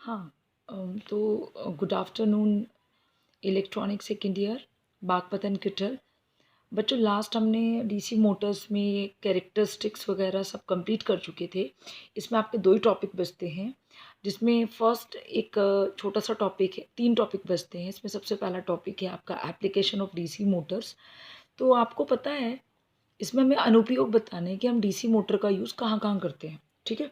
हाँ, good afternoon electronic second year बागपतन किटल। बच्चों, लास्ट हमने डीसी मोटर्स में कैरेक्टरिस्टिक्स वगैरह सब कंप्लीट कर चुके थे। इसमें आपके 2 ही टॉपिक बचते हैं, जिसमें फर्स्ट एक छोटा सा टॉपिक है, 3 टॉपिक बचते हैं। इसमें सबसे पहला टॉपिक है आपका एप्लीकेशन ऑफ डीसी मोटर्स। तो आपको पता है, इसमें हमें अनुप्रयोग बताने हैं कि हम डीसी मोटर का यूज़ कहाँ कहाँ करते हैं। ठीक है,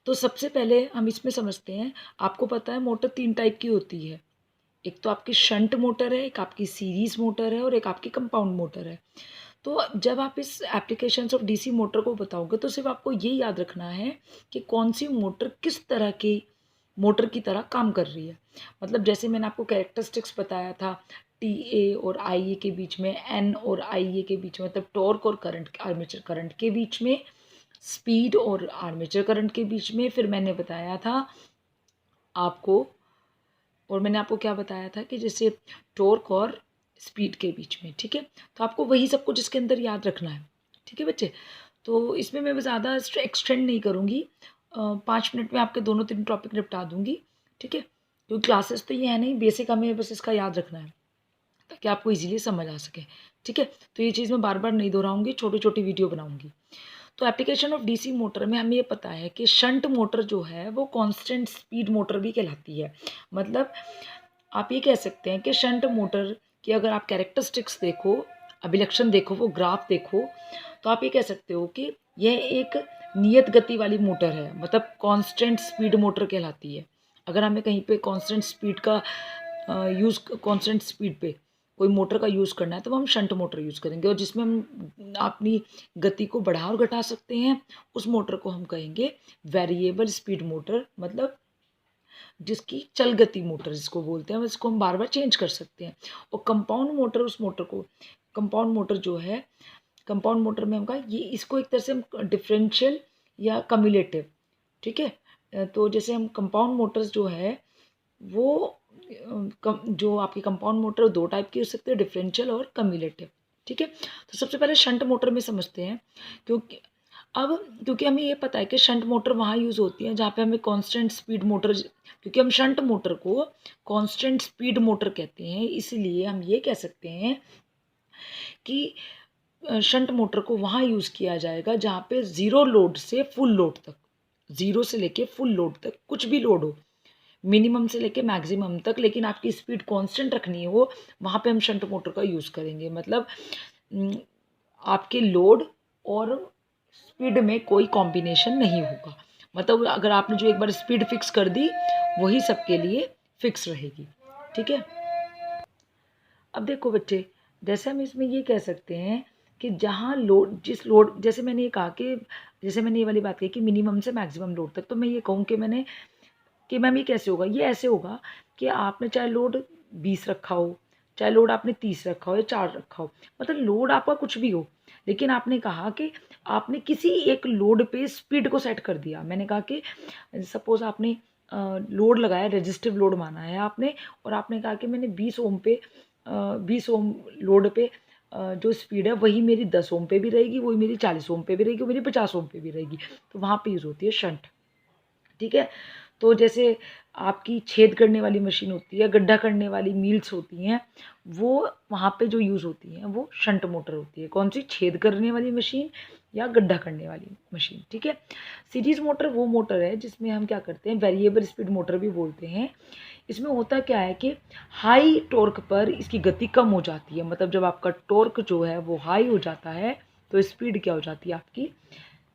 तो सबसे पहले हम इसमें समझते हैं। आपको पता है मोटर 3 टाइप की होती है। एक तो आपकी शंट मोटर है, एक आपकी सीरीज़ मोटर है और एक आपकी कंपाउंड मोटर है। तो जब आप इस एप्लीकेशंस ऑफ डीसी मोटर को बताओगे तो सिर्फ आपको ये याद रखना है कि कौन सी मोटर किस तरह की मोटर की तरह काम कर रही है। मतलब जैसे मैंने आपको कैरेक्टरिस्टिक्स बताया था, टी ए और आई ए के बीच में, एन और आई ए के बीच में, मतलब टॉर्क और करंट, आर्मेचर करंट के बीच में, स्पीड और आर्मेचर करंट के बीच में। फिर मैंने बताया था आपको, और मैंने आपको क्या बताया था कि जैसे टॉर्क और स्पीड के बीच में। ठीक है, तो आपको वही सब कुछ इसके अंदर याद रखना है। ठीक है बच्चे, तो इसमें मैं ज़्यादा एक्सटेंड नहीं करूँगी। 5 मिनट में आपके दोनों 3 टॉपिक निपटा दूँगी। ठीक है, क्योंकि क्लासेस तो ये है नहीं, बेसिक हमें बस इसका याद रखना है ताकि आपको इजीली समझ आ सके। ठीक है, तो ये चीज़ मैं बार बार नहीं दोहराऊँगी, छोटी छोटी वीडियो बनाऊँगी। तो एप्लीकेशन ऑफ डीसी मोटर में हमें ये पता है कि शंट मोटर जो है वो कांस्टेंट स्पीड मोटर भी कहलाती है। मतलब आप ये कह सकते हैं कि शंट मोटर की अगर आप कैरेक्टरिस्टिक्स देखो, अभिलक्षण देखो, वो ग्राफ देखो, तो आप ये कह सकते हो कि यह एक नियत गति वाली मोटर है। मतलब कांस्टेंट स्पीड मोटर कहलाती है। अगर हमें कहीं पे कांस्टेंट स्पीड का यूज़, कांस्टेंट स्पीड पे कोई मोटर का यूज़ करना है तो हम शंट मोटर यूज़ करेंगे, और जिसमें हम अपनी गति को बढ़ा और घटा सकते हैं, उस मोटर को हम कहेंगे वेरिएबल स्पीड मोटर। मतलब जिसकी चल गति मोटर जिसको बोलते हैं, इसको हम बार बार चेंज कर सकते हैं। और कंपाउंड मोटर, उस मोटर को, कंपाउंड मोटर जो है, कंपाउंड मोटर में हम कहा ये, इसको एक तरह से हम डिफरेंशियल या कम्युलेटिव। ठीक है, तो जैसे हम कंपाउंड मोटर्स जो है वो जो आपकी कंपाउंड मोटर 2 टाइप की हो सकती है, डिफरेंशियल और कम्युलेटिव। ठीक है, तो सबसे पहले शंट मोटर में समझते हैं। क्योंकि अब क्योंकि हमें ये पता है कि शंट मोटर वहाँ यूज़ होती है जहाँ पे हमें कांस्टेंट स्पीड मोटर, क्योंकि हम शंट मोटर को कांस्टेंट स्पीड मोटर कहते हैं, इसलिए हम ये कह सकते हैं कि शंट मोटर को वहाँ यूज़ किया जाएगा जहाँ पे ज़ीरो लोड से फुल लोड तक, ज़ीरो से लेके फुल लोड तक कुछ भी लोड हो, मिनिमम से लेके मैक्सिमम तक, लेकिन आपकी स्पीड कांस्टेंट रखनी हो, वहाँ पे हम शंट मोटर का यूज़ करेंगे। मतलब आपके लोड और स्पीड में कोई कॉम्बिनेशन नहीं होगा। मतलब अगर आपने जो एक बार स्पीड फिक्स कर दी, वही सबके लिए फिक्स रहेगी। ठीक है, अब देखो बच्चे, जैसे हम इसमें ये कह सकते हैं कि जहाँ लोड, जिस लोड, जैसे मैंने ये कहा कि, जैसे मैंने ये वाली बात कही कि मिनिमम से मैक्सिमम लोड तक, तो मैं ये कहूँ कि मैम ये कैसे होगा? ये ऐसे होगा कि आपने चाहे लोड 20 रखा हो, चाहे लोड आपने 30 रखा हो या 4 रखा हो, मतलब लोड आपका कुछ भी हो, लेकिन आपने कहा कि आपने किसी एक लोड पे स्पीड को सेट कर दिया। मैंने कहा कि सपोज़ आपने लोड लगाया, रेजिस्टिव लोड माना है आपने, और आपने कहा कि मैंने 20 ओम पे 20 ओम लोड पे जो स्पीड है वही मेरी 10 ओम पे भी रहेगी, वही मेरी 40 ओम पे भी रहेगी, वही मेरी 50 ओम पे भी रहेगी। तो वहाँ पे यूज़ होती है शंट। ठीक है, तो जैसे आपकी छेद करने वाली मशीन होती है, गड्ढा करने वाली मील्स होती हैं, वो वहाँ पे जो यूज़ होती हैं वो शंट मोटर होती है। कौन सी? छेद करने वाली मशीन या गड्ढा करने वाली मशीन। ठीक है, सीरीज़ मोटर वो मोटर है जिसमें हम क्या करते हैं, वेरिएबल स्पीड मोटर भी बोलते हैं। इसमें होता क्या है कि हाई टॉर्क पर इसकी गति कम हो जाती है। मतलब जब आपका टॉर्क जो है वो हाई हो जाता है तो स्पीड क्या हो जाती है आपकी,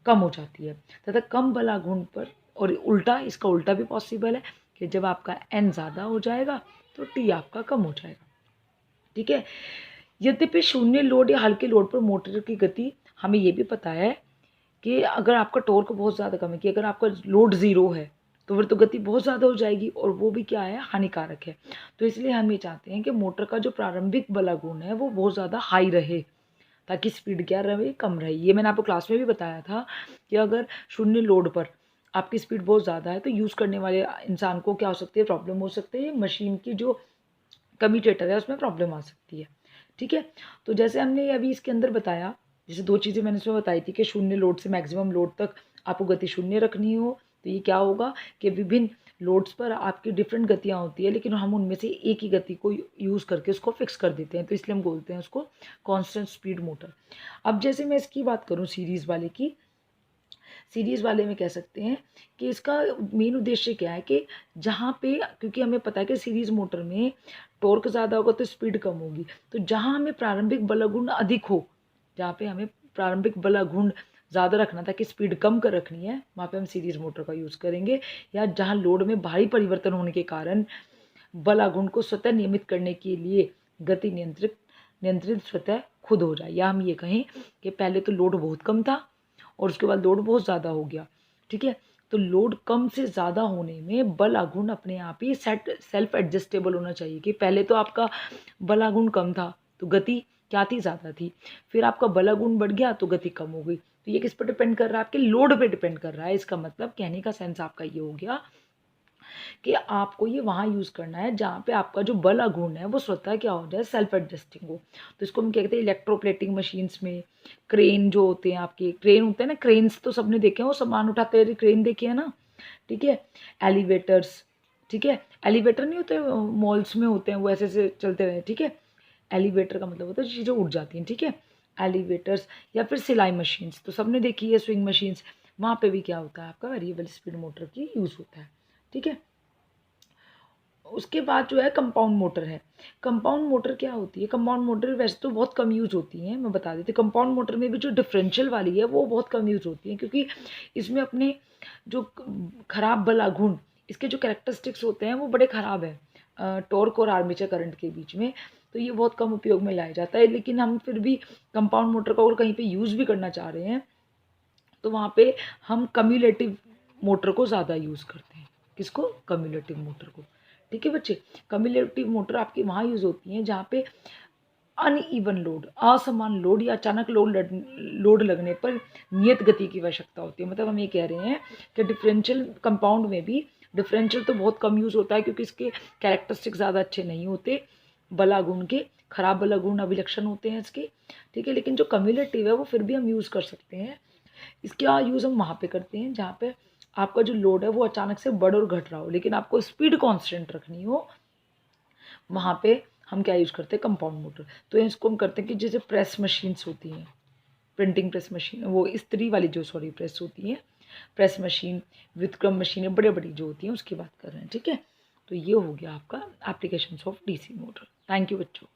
कम हो जाती है। तथा कम बला घूर्ण पर, और उल्टा, इसका उल्टा भी पॉसिबल है कि जब आपका एन ज़्यादा हो जाएगा तो टी आपका कम हो जाएगा। ठीक है, यद्यपि शून्य लोड या हल्के लोड पर मोटर की गति, हमें ये भी पता है कि अगर आपका टॉर्क बहुत ज़्यादा कम है, कि अगर आपका लोड ज़ीरो है तो फिर तो गति बहुत ज़्यादा हो जाएगी, और वो भी क्या है, हानिकारक है। तो इसलिए हम ये चाहते हैं कि मोटर का जो प्रारंभिक बला गुण है वो बहुत ज़्यादा हाई रहे, ताकि स्पीड क्या रहे, कम रहे। ये मैंने आपको क्लास में भी बताया था कि अगर शून्य लोड पर आपकी स्पीड बहुत ज़्यादा है तो यूज़ करने वाले इंसान को क्या हो सकती है, प्रॉब्लम हो सकती है, मशीन की जो कम्यूटेटर है उसमें प्रॉब्लम आ सकती है। ठीक है, तो जैसे हमने अभी इसके अंदर बताया, जैसे 2 चीज़ें मैंने इसमें बताई थी कि शून्य लोड से मैक्सिमम लोड तक आपको गति शून्य रखनी हो, तो ये क्या होगा कि विभिन्न लोड्स पर आपकी डिफरेंट गतियाँ होती है, लेकिन हम उनमें से एक ही गति को यूज़ करके उसको फिक्स कर देते हैं, तो इसलिए हम बोलते हैं उसको कांस्टेंट स्पीड मोटर। अब जैसे मैं इसकी बात करूँ सीरीज़ वाले की, सीरीज़ वाले में कह सकते हैं कि इसका मेन उद्देश्य क्या है कि जहाँ पे, क्योंकि हमें पता है कि सीरीज़ मोटर में टॉर्क ज़्यादा होगा तो स्पीड कम होगी, तो जहाँ हमें प्रारंभिक बलागुण अधिक हो, जहाँ पे हमें प्रारंभिक बलागुण ज़्यादा रखना था कि स्पीड कम कर रखनी है, वहाँ पे हम सीरीज़ मोटर का यूज़ करेंगे। या जहाँ लोड में भारी परिवर्तन होने के कारण बलागुण को स्वतः नियमित करने के लिए गति नियंत्रित स्वतः खुद हो जाए, या हम ये कहें कि पहले तो लोड बहुत कम था और उसके बाद लोड बहुत ज़्यादा हो गया, ठीक है। तो लोड कम से ज़्यादा होने में बल आघूर्ण अपने आप ही सेल्फ एडजस्टेबल होना चाहिए कि पहले तो आपका बल आघूर्ण कम था तो गति क्या थी, ज़्यादा थी, फिर आपका बल आघूर्ण बढ़ गया तो गति कम हो गई। तो ये किस पर डिपेंड कर रहा है, आपके लोड पे डिपेंड कर रहा है। इसका मतलब कहने का सेंस आपका ये हो गया कि आपको ये वहाँ यूज़ करना है जहाँ पे आपका जो बल आघूर्ण है वो स्वतः क्या हो जाए, सेल्फ एडजस्टिंग हो। तो इसको हम कहते हैं इलेक्ट्रोप्लेटिंग मशीन्स में क्रेन जो होते हैं, आपके क्रेन होते हैं ना, क्रेन्स तो सबने देखे हैं, वो सामान उठाते हुए क्रेन देखे है ना, ठीक है। एलिवेटर्स, ठीक है, एलिवेटर नहीं होते मॉल्स में होते हैं, वो ऐसे ऐसे चलते हुए, ठीक है। एलिवेटर का मतलब होता है चीज़ें उड़ जाती हैं, ठीक है, एलिवेटर्स। या फिर सिलाई मशीन्स तो सबने देखी है, स्विंग मशीन्स, वहाँ पे भी क्या होता है, आपका वेरिएबल स्पीड मोटर की यूज़ होता है, ठीक है। उसके बाद जो है कंपाउंड मोटर है। कंपाउंड मोटर क्या होती है, कंपाउंड मोटर वैसे तो बहुत कम यूज़ होती हैं, मैं बता देती हूँ। कंपाउंड मोटर में भी जो डिफरेंशियल वाली है वो बहुत कम यूज़ होती है, क्योंकि इसमें अपने जो खराब बल आघूर्ण, इसके जो कैरेक्टरिस्टिक्स होते हैं वो बड़े ख़राब हैं टॉर्क और आर्मेचर करंट के बीच में, तो ये बहुत कम उपयोग में लाया जाता है। लेकिन हम फिर भी कंपाउंड मोटर को अगर कहीं पे यूज़ भी करना चाह रहे हैं तो वहाँ पे हम कम्युलेटिव मोटर को ज़्यादा यूज़ करते हैं। किसको, कम्युलेटिव मोटर को, ठीक है बच्चे। कम्युलेटिव मोटर आपकी वहाँ यूज़ होती हैं जहाँ पे अनइवन लोड, असमान लोड या अचानक लोड लगने पर नियत गति की आवश्यकता होती है। मतलब हम ये कह रहे हैं कि डिफरेंशियल कंपाउंड में भी डिफरेंशियल तो बहुत कम यूज़ होता है क्योंकि इसके कैरेक्टरिस्टिक ज़्यादा अच्छे नहीं होते बलागुण के, खराब बलागुण अभिलक्षण होते हैं इसके, ठीक है। लेकिन जो कम्युलेटिव है वो फिर भी हम यूज़ कर सकते हैं। इसका यूज़ हम वहाँ पे करते हैं जहाँ पे आपका जो लोड है वो अचानक से बढ़ और घट रहा हो, लेकिन आपको स्पीड कांस्टेंट रखनी हो, वहाँ पे हम क्या यूज़ करते हैं, कंपाउंड मोटर। तो इसको हम करते हैं कि जैसे प्रेस मशीन्स होती हैं, प्रिंटिंग प्रेस मशीन, वो इस्त्री वाली जो सॉरी प्रेस होती है, प्रेस मशीन, व्युत्क्रम मशीनें बड़े बड़ी जो होती हैं उसकी बात कर रहे हैं, ठीक है। तो ये हो गया आपका applications of DC motor. Thank you बच्चों।